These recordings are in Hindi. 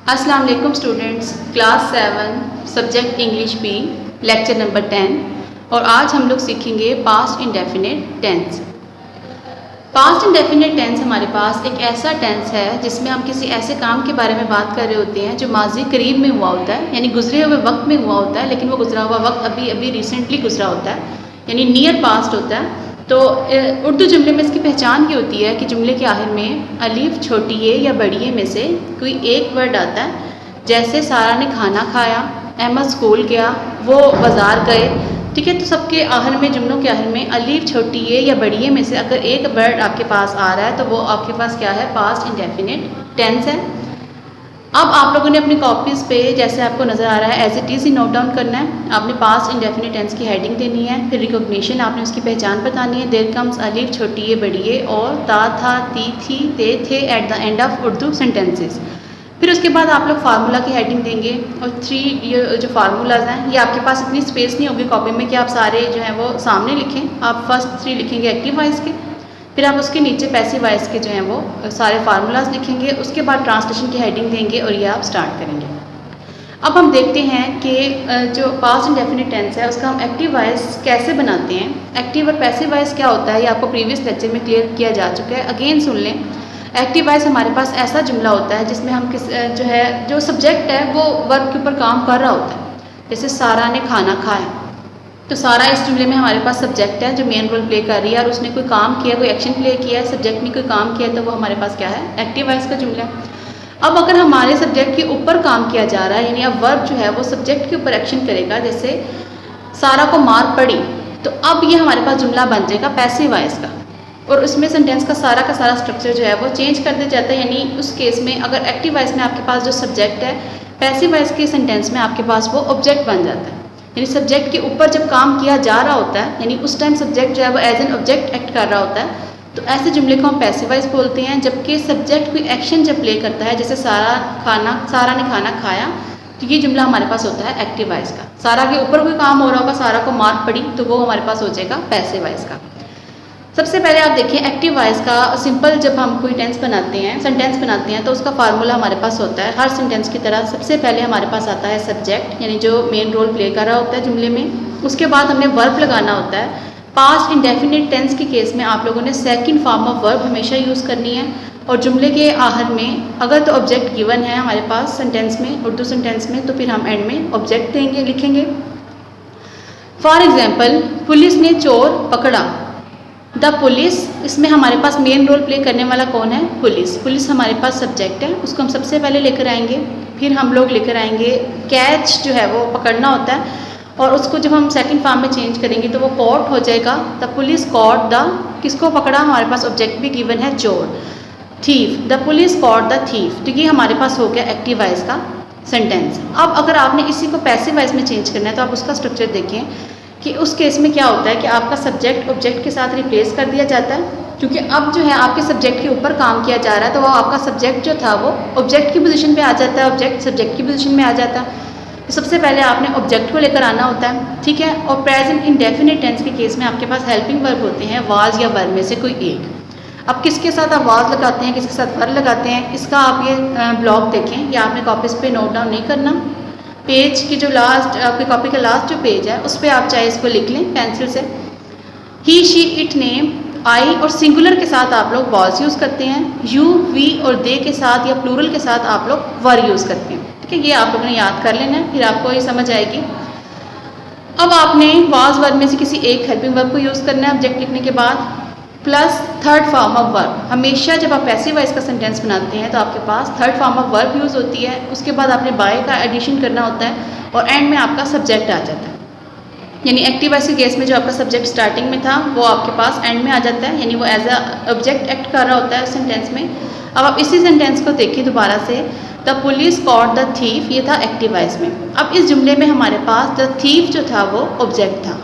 अस्सलाम वालेकुम students, class 7 subject English B, lecture number 10। और आज हम लोग सीखेंगे past indefinite tense. Past indefinite tense हमारे पास एक ऐसा टेंस है जिसमें हम किसी ऐसे काम के बारे में बात कर रहे होते हैं जो माजी करीब में हुआ होता है, यानी गुजरे हुए वक्त में हुआ होता है, लेकिन वो गुजरा हुआ वक्त अभी अभी रिसेंटली गुजरा होता है, यानी नियर पास्ट होता है। तो उर्दू जुमले में इसकी पहचान ये होती है कि जुमले के आखिर में अलीफ छोटी ए या बड़ी ए में से कोई एक वर्ड आता है। जैसे सारा ने खाना खाया, अहमद स्कूल गया, वो बाज़ार गए। ठीक है, तो सबके आखिर में, जुमलों के आखिर में अलीफ छोटी ए या बड़ी ए में से अगर एक वर्ड आपके पास आ रहा है तो वो आपके पास क्या है, पास्ट इंडेफिनिट टेंस है। अब आप लोगों ने अपनी कॉपीज़ पे जैसे आपको नज़र आ रहा है एज इट इज़ ही नोट डाउन करना है। आपने पास्ट इंडेफिनिट टेंस की हेडिंग देनी है, फिर रिकॉग्निशन आपने उसकी पहचान बतानी है। देयर कम्स अलीफ छोटी ए बड़ी ए और ता था ती थी ते थे at the end of Urdu sentences. फिर उसके बाद आप लोग फार्मूला की हेडिंग देंगे और 3 ये जो फार्मूलाज हैं ये आपके पास इतनी स्पेस नहीं होगी कॉपी में कि आप सारे जो हैं वो सामने लिखें। आप फर्स्ट 3 लिखेंगे एक्टिव वॉइस के, फिर आप उसके नीचे पैसिव वॉइस के जो हैं वो सारे फार्मूलाज लिखेंगे। उसके बाद ट्रांसलेशन की हेडिंग देंगे और ये आप स्टार्ट करेंगे। अब हम देखते हैं कि जो पास्ट इंडेफिनिट टेंस है उसका हम एक्टिव वॉइस कैसे बनाते हैं। एक्टिव और पैसिव वॉइस क्या होता है ये आपको प्रीवियस लेक्चर में क्लियर किया जा चुका है, अगेन सुन लें। एक्टिव वॉइस हमारे पास ऐसा जुमला होता है जिसमें हम जो सब्जेक्ट है वो वर्ब के ऊपर काम कर रहा होता है। जैसे सारा ने खाना खाया, तो सारा इस जुमले में हमारे पास सब्जेक्ट है जो मेन रोल प्ले कर रही है और उसने कोई काम किया, कोई एक्शन प्ले किया है, सब्जेक्ट ने कोई काम किया, तो वो हमारे पास क्या है, एक्टिव वॉइस का जुमला है। अब अगर हमारे सब्जेक्ट के ऊपर काम किया जा रहा है, यानी अब वर्ब जो है वो सब्जेक्ट के ऊपर एक्शन करेगा, जैसे सारा को मार पड़ी, तो अब ये हमारे पास जुमला बन जाएगा पैसिव वॉइस का। और उसमें सेंटेंस का सारा स्ट्रक्चर जो है वो चेंज कर दिया जाता है। यानी उस केस में अगर एक्टिव वॉइस में आपके पास जो सब्जेक्ट है, पैसिव वॉइस के सेंटेंस में आपके पास वो ऑब्जेक्ट बन जाता है। यानी सब्जेक्ट के ऊपर जब काम किया जा रहा होता है, यानी उस टाइम सब्जेक्ट जो है वो एज एन ऑब्जेक्ट एक्ट कर रहा होता है, तो ऐसे जुमले को हम पैसिव वॉइस बोलते हैं। जबकि सब्जेक्ट कोई एक्शन जब प्ले करता है, जैसे सारा ने खाना खाया, तो ये जुमला हमारे पास होता है एक्टिव वॉइस का। सारा के ऊपर कोई काम हो रहा होगा, सारा को मार पड़ी, तो वो हमारे पास हो जाएगा पैसिव वॉइस का। सबसे पहले आप देखिए एक्टिव वॉइस का सिंपल जब हम कोई टेंस बनाते हैं, सेंटेंस बनाते हैं, तो उसका फार्मूला हमारे पास होता है हर सेंटेंस की तरह। सबसे पहले हमारे पास आता है सब्जेक्ट, यानी जो मेन रोल प्ले कर रहा होता है जुमले में। उसके बाद हमने वर्ब लगाना होता है। पास्ट इंडेफिनिट टेंस के केस में आप लोगों ने सेकंड फॉर्म ऑफ वर्ब हमेशा यूज़ करनी है। और जुमले के आखिर में अगर तो ऑब्जेक्ट गिवन है हमारे पास सेंटेंस में, उर्दू सेंटेंस में, तो फिर हम एंड में ऑब्जेक्ट देंगे, लिखेंगे। फॉर एग्जाम्पल, पुलिस ने चोर पकड़ा। द पुलिस, इसमें हमारे पास मेन रोल प्ले करने वाला कौन है, पुलिस। पुलिस हमारे पास सब्जेक्ट है, उसको हम सबसे पहले लेकर आएंगे। फिर हम लोग लेकर आएंगे कैच, जो है वो पकड़ना होता है, और उसको जब हम सेकंड फॉर्म में चेंज करेंगे तो वो कॉट हो जाएगा। द पुलिस कॉट द, किसको पकड़ा, हमारे पास ऑब्जेक्ट भी गिवन है चोर। Thief, the police caught the thief, तो ये हमारे पास हो गया एक्टिव वॉइस का सेंटेंस। अब अगर आपने इसी को पैसिव वॉइस में चेंज करना है तो आप उसका स्ट्रक्चर देखें कि उस केस में क्या होता है कि आपका सब्जेक्ट ऑब्जेक्ट के साथ रिप्लेस कर दिया जाता है, क्योंकि अब जो है आपके सब्जेक्ट के ऊपर काम किया जा रहा है, तो वो आपका सब्जेक्ट जो था वो ऑब्जेक्ट की पोजीशन पे आ जाता है, ऑब्जेक्ट सब्जेक्ट की पोजीशन में आ जाता है। तो सबसे पहले आपने ऑब्जेक्ट को लेकर आना होता है, ठीक है। और प्रेजेंट इंडेफिनिट टेंस के केस में आपके पास हेल्पिंग वर्ब होते हैं, वाज या वर में से कोई एक। अब किसके साथ आप वाज लगाते हैं, किसके साथ वर लगाते हैं, इसका आप ये ब्लॉग देखें, या आपने कॉपीज़ पे नोट डाउन नहीं करना। पेज की जो लास्ट, आपकी कॉपी का लास्ट जो पेज है उस पर आप चाहे इसको लिख लें पेंसिल से। ही शी इट नेम, आई और सिंगुलर के साथ आप लोग वाज यूज़ करते हैं। यू वी और दे के साथ या प्लूरल के साथ आप लोग वर यूज़ करते हैं, ठीक है। ये आप लोगों ने याद कर लेना है, फिर आपको ये समझ आएगी। अब आपने वाज वर्ब में से किसी एक हेल्पिंग वर्ब को यूज़ करना है ऑब्जेक्ट लिखने के बाद, plus third form of verb. हमेशा जब आप पैसिव वॉइस का सेंटेंस बनाते हैं तो आपके पास third form of verb use होती है। उसके बाद आपने बाय का एडिशन करना होता है और एंड में आपका सब्जेक्ट आ जाता है। यानी एक्टिव वॉइस के केस में जो आपका सब्जेक्ट स्टार्टिंग में था वो आपके पास एंड में आ जाता है, यानी वो एज अ ऑब्जेक्ट एक्ट कर रहा होता है उस सेंटेंस में। अब आप इसी सेंटेंस को देखिए दोबारा से, the police caught the thief, ये था एक्टिव वॉइस में। अब इस जुमले में हमारे पास द थीफ जो था वो ऑब्जेक्ट था।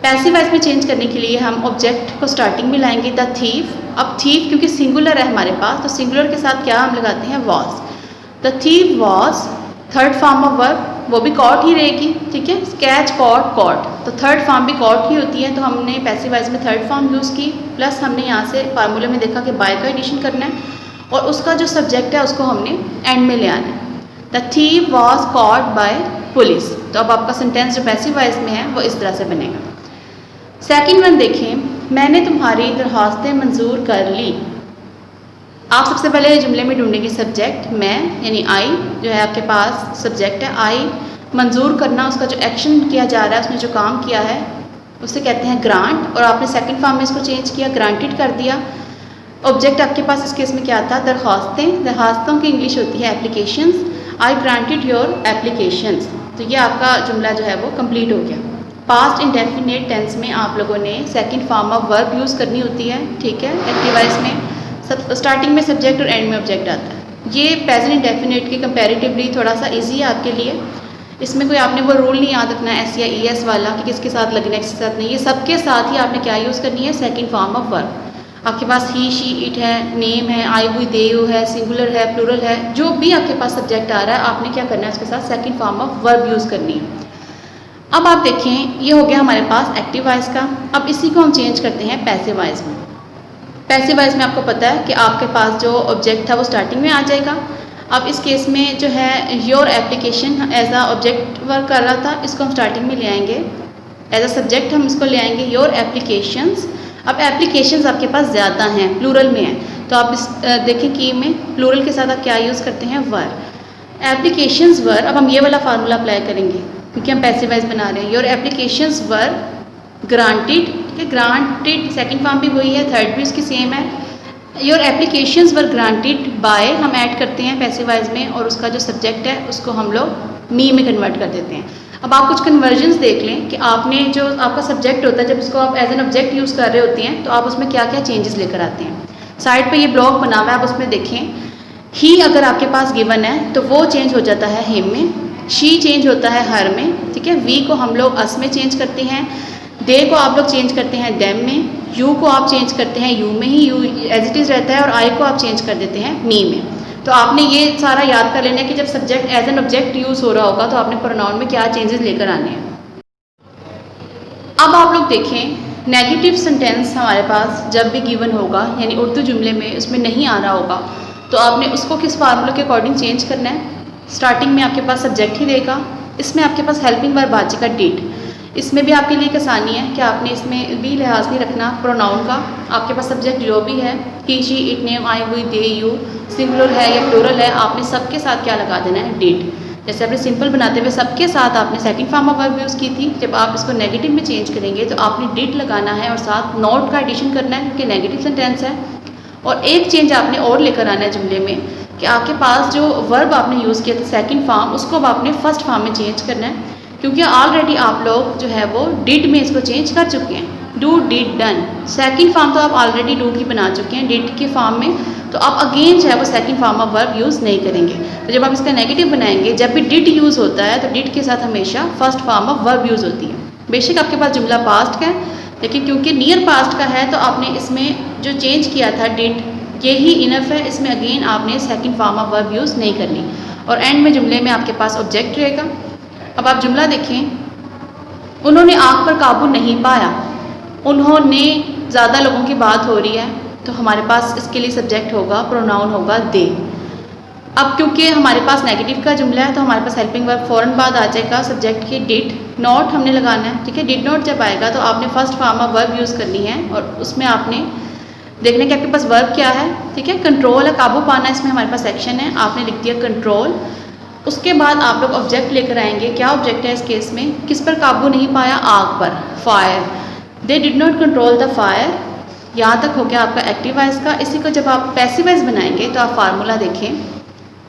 पैसिव वॉइस में चेंज करने के लिए हम ऑब्जेक्ट को स्टार्टिंग में लाएंगे, द थीफ। अब थीफ क्योंकि सिंगुलर है हमारे पास, तो सिंगुलर के साथ क्या हम लगाते हैं, was. The thief was, third form of verb, वो भी कॉट ही रहेगी, ठीक है। कैच कॉट कॉट, तो थर्ड फॉर्म भी कॉट ही होती है, तो हमने पैसिव वॉइस में थर्ड फॉर्म यूज़ की। प्लस हमने यहाँ से फार्मूले में देखा कि बाय का एडिशन करना है और उसका जो सब्जेक्ट है उसको हमने एंड में ले आना है। The thief was caught by police. तो अब आपका सेंटेंस जो पैसिव वॉइस में है वो इस तरह से बनेगा। सेकंड वन देखें, मैंने तुम्हारी दरख्वास्तें मंजूर कर ली। आप सबसे पहले जुमले में ढूंढेंगे सब्जेक्ट मैं, यानी आई जो है आपके पास सब्जेक्ट है। आई मंजूर करना, उसका जो एक्शन किया जा रहा है, उसने जो काम किया है उसे कहते हैं ग्रांट, और आपने सेकंड फॉर्म में इसको चेंज किया, ग्रांटेड कर दिया। ऑब्जेक्ट आपके पास इस केस में क्या था, दरख्वास्तें। दरख्वास्तों की इंग्लिश होती है applications. I granted your applications. तो ये आपका जुमला जो है वो कंप्लीट हो गया। पास्ट इंडेफिनिट टेंस में आप लोगों ने second form of verb use करनी होती है, ठीक है। एक्टिव वॉइस में सब स्टार्टिंग में सब्जेक्ट और एंड में ऑब्जेक्ट आता है। ये प्रेजेंट इंडेफिनिट के कंपैरेटिवली थोड़ा सा इजी है आपके लिए। इसमें कोई आपने वो रूल नहीं याद रखना है एस या ई एस वाला कि किसके साथ लगना है किसके साथ नहीं। ये सबके साथ ही आपने क्या यूज़ करनी है, सेकंड फॉर्म ऑफ वर्ब। आपके पास ही, शी, इट है, नेम है, आई, वी, दे, यू है, सिंगुलर है, प्लूरल है, जो भी आपके पास सब्जेक्ट आ रहा है आपने क्या करना है, उसके साथ second form of verb use करनी है। अब आप देखें, ये हो गया हमारे पास एक्टिव वॉइस का। अब इसी को हम चेंज करते हैं पैसिव वॉइस में। पैसिव वॉइस में आपको पता है कि आपके पास जो ऑब्जेक्ट था वो स्टार्टिंग में आ जाएगा। अब इस केस में जो है your application as a object work कर रहा था, इसको हम स्टार्टिंग में ले आएंगे। एज अ सब्जेक्ट हम इसको ले आएंगे योर एप्लीकेशंस। अब एप्लीकेशंस आपके पास ज़्यादा हैं, प्लूरल में है, तो आप इस देखें की में प्लूरल के साथ आप क्या यूज़ करते हैं, वर। एप्लीकेशंस वर। अब हम ये वाला फार्मूला अप्लाई करेंगे क्योंकि हम पैसिव वॉइस बना रहे हैं। योर एप्लीकेशंस वर ग्रांटेड, ठीक है। ग्रांटेड सेकंड फॉर्म भी वही है, थर्ड भी उसकी सेम है। Your applications were granted by हम ऐड करते हैं पैसिव वॉइस में, और उसका जो सब्जेक्ट है उसको हम लोग मी में कन्वर्ट कर देते हैं। अब आप कुछ कन्वर्जन्स देख लें कि आपने जो आपका सब्जेक्ट होता है जब इसको आप एज एन ऑब्जेक्ट यूज़ कर रहे होते हैं तो आप उसमें क्या क्या चेंजेस लेकर आते हैं। साइड पे ये ब्लॉक बना हुआ है, आप उसमें देखें। ही अगर आपके पास गिवन है तो वो चेंज हो जाता है हिम में, शी चेंज होता है हर में, ठीक है। वी को हम लोग अस में चेंज करते हैं, दे को आप लोग चेंज करते हैं डेम में, यू को आप चेंज करते हैं यू में ही, यू एज इट इज़ रहता है, और आई को आप चेंज कर देते हैं मी में। तो आपने ये सारा याद कर लेना है कि जब subject as an object use हो रहा होगा तो आपने प्रोनाउन में क्या चेंजेस लेकर आने हैं। अब आप लोग देखें, नेगेटिव सेंटेंस हमारे पास जब भी गिवन होगा, यानी उर्दू जुमले में उसमें नहीं आ रहा होगा, तो आपने उसको किस फार्मूले के अकॉर्डिंग चेंज करना है। स्टार्टिंग में आपके पास सब्जेक्ट ही देगा, इसमें आपके पास हेल्पिंग वर्ब आ जाएगा डिड। इसमें भी आपके लिए एक आसानी है कि आपने इसमें भी लिहाज नहीं रखना प्रोनाउन का। आपके पास सब्जेक्ट जो भी है, he, she, it, name, I, we, they, you, singular है या प्लूरल है, आपने सबके साथ क्या लगा देना है, डिड। जैसे आपने सिंपल बनाते हुए सबके साथ आपने second form of verb use की थी, जब आप इसको नेगेटिव में चेंज करेंगे तो आपने डिड लगाना है और साथ नॉट का एडिशन करना है क्योंकि नेगेटिव सेंटेंस है। और एक चेंज आपने और लेकर आना है जुमले में कि आपके पास जो वर्ब आपने यूज़ किया था सेकंड फॉर्म, उसको अब आपने फर्स्ट फॉर्म में चेंज करना है क्योंकि ऑलरेडी आप लोग जो है वो डिड में इसको चेंज कर चुके हैं। Do, did, done. Second form तो आप ऑलरेडी डू की बना चुके हैं डिड के फॉर्म में, तो आप अगेन जो है वो second form of verb use नहीं करेंगे। तो जब आप इसका नेगेटिव बनाएंगे, जब भी डिड यूज़ होता है तो डिड के साथ हमेशा first form of verb use होती है। बेशक आपके पास जुमला पास्ट का है, लेकिन क्योंकि नियर पास्ट का है तो आपने इसमें जो चेंज किया था डिड, ये ही इनफ है। इसमें अगेन आपने second form of verb use नहीं करनी, और एंड में जुमले में आपके पास ऑब्जेक्ट रहेगा। अब आप जुमला देखें, उन्होंने आग पर काबू नहीं पाया। उन्होंने ज़्यादा लोगों की बात हो रही है तो हमारे पास इसके लिए सब्जेक्ट होगा, प्रोनाउन होगा दे। अब क्योंकि हमारे पास नेगेटिव का जुमला है तो हमारे पास हेल्पिंग वर्ब फ़ौरन बाद आ जाएगा सब्जेक्ट के, डिड। नॉट हमने लगाना है, ठीक है। डिड नॉट जब आएगा तो आपने first form of verb use करनी है, और उसमें आपने देखना कि आपके पास वर्ब क्या है, ठीक है। कंट्रोल है, काबू पाना, इसमें हमारे पास एक्शन है, आपने लिख दिया कंट्रोल। उसके बाद आप लोग ऑब्जेक्ट लेकर आएंगे। क्या ऑब्जेक्ट है इस केस में, किस पर काबू नहीं पाया, आग पर, fire. They did not control the fire. यहाँ तक हो गया आपका एक्टिव वॉइस का। इसी को जब आप पैसिव वॉइस बनाएंगे तो आप फार्मूला देखें,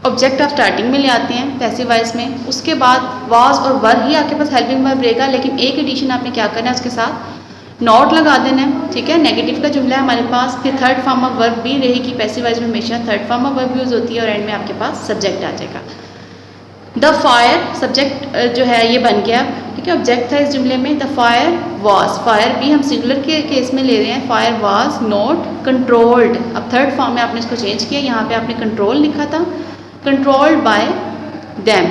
ऑब्जेक्ट आप स्टार्टिंग में ले आते हैं पैसिव वॉइस में, उसके बाद वाज और वर ही आपके पास हेल्पिंग वर्ब रहेगा, लेकिन एक एडिशन आपने क्या करना है, उसके साथ नॉट लगा देना है, ठीक है। नेगेटिव का जुमला है हमारे पास, फिर थर्ड फॉर्म ऑफ वर्ब भी रहेगी। पैसिव वॉइस में हमेशा third form of verb use होती है, और एंड में आपके पास सब्जेक्ट आ जाएगा। द फायर सब्जेक्ट जो है ये बन गया, ठीक है। ऑब्जेक्ट था इस जुमले में द फायर वाज। फायर भी हम सिंगुलर के केस में ले रहे हैं, फायर वाज नॉट कंट्रोल्ड। अब थर्ड फॉर्म में आपने इसको चेंज किया, यहाँ पे आपने कंट्रोल लिखा था, कंट्रोल्ड बाय देम,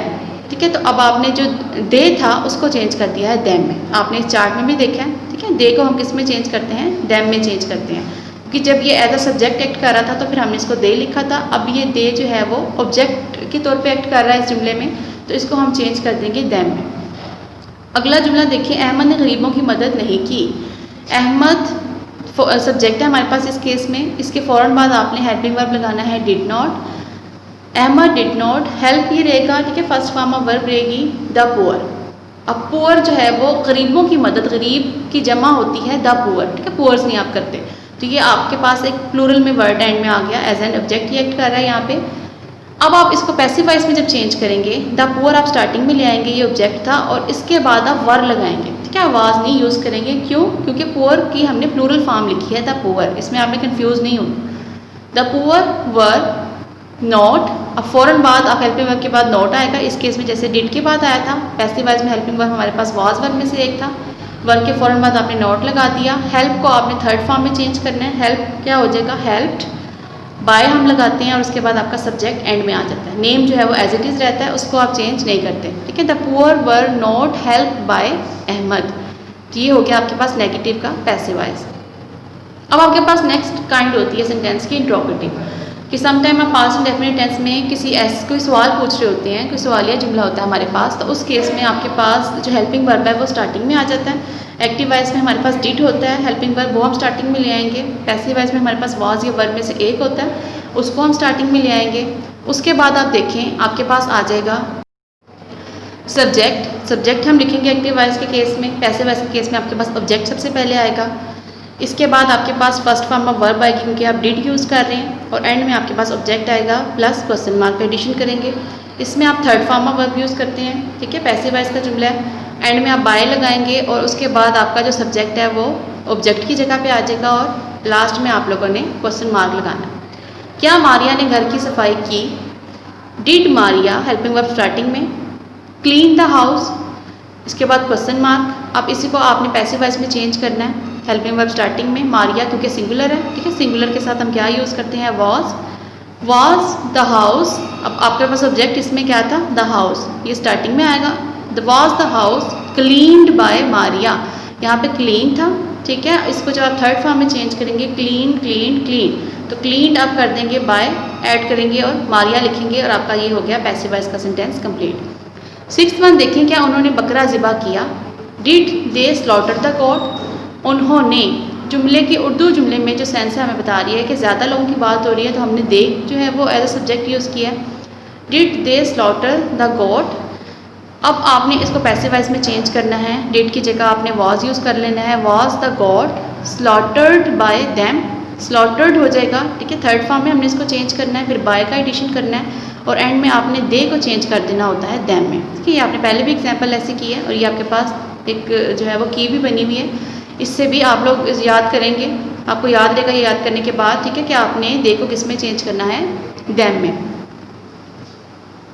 ठीक है। तो अब आपने जो दे था उसको चेंज कर दिया है देम में। आपने इस चार्ट में भी देखा है, ठीक है। दे को हम किस में चेंज करते हैं, देम में चेंज करते हैं, क्योंकि जब ये एज अ सब्जेक्ट एक्ट कर रहा था तो फिर हमने इसको दे लिखा था। अब ये दे जो है वो ऑब्जेक्ट के तौर पे एक्ट कर रहा है इस जुमले में, तो इसको हम चेंज कर देंगे them में। अगला जुमला देखिए, अहमद ने गरीबों की मदद नहीं की। अहमद सब्जेक्ट है हमारे पास इस केस में, इसके फ़ौरन बाद आपने हेल्पिंग वर्ब लगाना है did not. Ahmed did not, help ये रहेगा, ठीक है, फर्स्ट फॉर्म ऑफ वर्ब रहेगी द पुअर। अब पुअर जो है वो गरीबों की मदद, गरीब की जमा होती है द पुअर, ठीक है, पुअर्स नहीं आप करते, तो ये आपके पास एक प्लूरल में वर्ड एंड में आ गया, एज एन ऑब्जेक्ट ही एक्ट कर रहा है यहाँ पे। अब आप इसको पैसिव वॉइस में जब चेंज करेंगे, द पुअर आप स्टार्टिंग में ले आएंगे, ये ऑब्जेक्ट था, और इसके बाद आप वर लगाएंगे, ठीक है, आवाज़ नहीं यूज़ करेंगे। क्यों? क्योंकि पुअर की हमने प्लूरल फॉर्म लिखी है द पुअर, इसमें आपने कन्फ्यूज़ नहीं हो। द पुअर वर नॉट, अब फ़ौरन बाद आप हेल्पिंग वर्ब के बाद नॉट आएगा, इस केस में जैसे डिड के बाद आया था, पैसिव वॉइस में हेल्पिंग वर्ब हमारे पास वाज वर्ब में से एक था, वर्ब के फ़ौरन बाद आपने नॉट लगा दिया। हेल्प को आपने थर्ड फॉर्म में चेंज करना है, हेल्प क्या हो जाएगा हेल्प्ड, बाय हम लगाते हैं और उसके बाद आपका सब्जेक्ट एंड में आ जाता है। नेम जो है वो एज इट इज़ रहता है, उसको आप चेंज नहीं करते, ठीक है। The poor were not help by Ahmed, तो ये हो गया आपके पास नेगेटिव का पैसिव वॉइस। अब आपके पास नेक्स्ट काइंड होती है सेंटेंस की इंट्रोगेटिव, कि समटाइम आप पास्ट इंडेफिनिट टेंस में कोई सवाल पूछ रहे होते हैं, कोई सवालिया जुमला होता है हमारे पास, तो उस केस में आपके पास जो हेल्पिंग वर्ब है वो स्टार्टिंग में आ जाता है। एक्टिव वॉइस में हमारे पास डिड होता है, हेल्पिंग वर्ब वो हम स्टार्टिंग में ले आएंगे। पैसिव वॉइस में हमारे पास वाज या वर्ब में से एक होता है, उसको हम स्टार्टिंग में ले आएंगे। उसके बाद आप देखें आपके पास आ जाएगा सब्जेक्ट, सब्जेक्ट हम लिखेंगे एक्टिव वॉइस के केस में, पैसिव वॉइस के केस में आपके पास ऑब्जेक्ट सबसे पहले आएगा। इसके बाद आपके पास फर्स्ट फॉर्म ऑफ वर्ब आएगी क्योंकि आप डिड यूज़ कर रहे हैं, और एंड में आपके पास ऑब्जेक्ट आएगा प्लस क्वेश्चन मार्क का एडिशन करेंगे। इसमें आप third form of verb use करते हैं, ठीक है, पैसिव वॉइस का जुमला है। एंड में आप बाय लगाएंगे और उसके बाद आपका जो सब्जेक्ट है वो ऑब्जेक्ट की जगह पे आ जाएगा, और लास्ट में आप लोगों ने क्वेश्चन मार्क लगाना। क्या मारिया ने घर की सफाई की? Did Maria, helping verb starting में, क्लीन द हाउस, इसके बाद क्वेश्चन मार्क। अब इसी को आपने पैसिव वॉइस में चेंज करना है, हेल्पिंग वर्ब स्टार्टिंग में, मारिया क्योंकि सिंगुलर है, ठीक है, सिंगुलर के साथ हम क्या यूज़ करते हैं वॉज द हाउस। अब आपके पास ऑब्जेक्ट इसमें क्या था द हाउस, ये स्टार्टिंग में आएगा। The was the house cleaned by Maria, यहाँ पे क्लीन था, ठीक है, इसको जब आप थर्ड फॉर्म में चेंज करेंगे क्लीन क्लीन क्लीन, तो क्लीन आप कर देंगे बाय, ऐड करेंगे और मारिया लिखेंगे, और आपका ये हो गया पैसिव वॉइस का सेंटेंस कंप्लीट। सिक्स्थ वन देखें, क्या उन्होंने बकरा ज़िबा किया? Did they slaughter the got, उन्होंने जुमले के उर्दू जुमले में जो सेंस है हमें बता रही है कि ज़्यादा लोगों की बात हो रही है, तो हमने दे जो है वो एज अ सब्जेक्ट यूज़ किया है। Did they slaughter the got, अब आपने इसको पैसिव वॉइस में चेंज करना है, डिड की जगह आपने वॉज यूज़ कर लेना है, was the got slaughtered bye them, slaughtered हो जाएगा, ठीक है, थर्ड फॉर्म में हमने इसको चेंज करना है, फिर बाय का एडिशन करना है, और एंड में आपने दे को चेंज कर देना होता है देम में, ठीक है। आपने पहले भी एग्जाम्पल ऐसे की है, और ये आपके पास एक जो है वो की भी बनी हुई है, इससे भी आप लोग याद करेंगे, आपको याद रहेगा ये याद करने के बाद, ठीक है, कि आपने दे को किस में चेंज करना है देम में।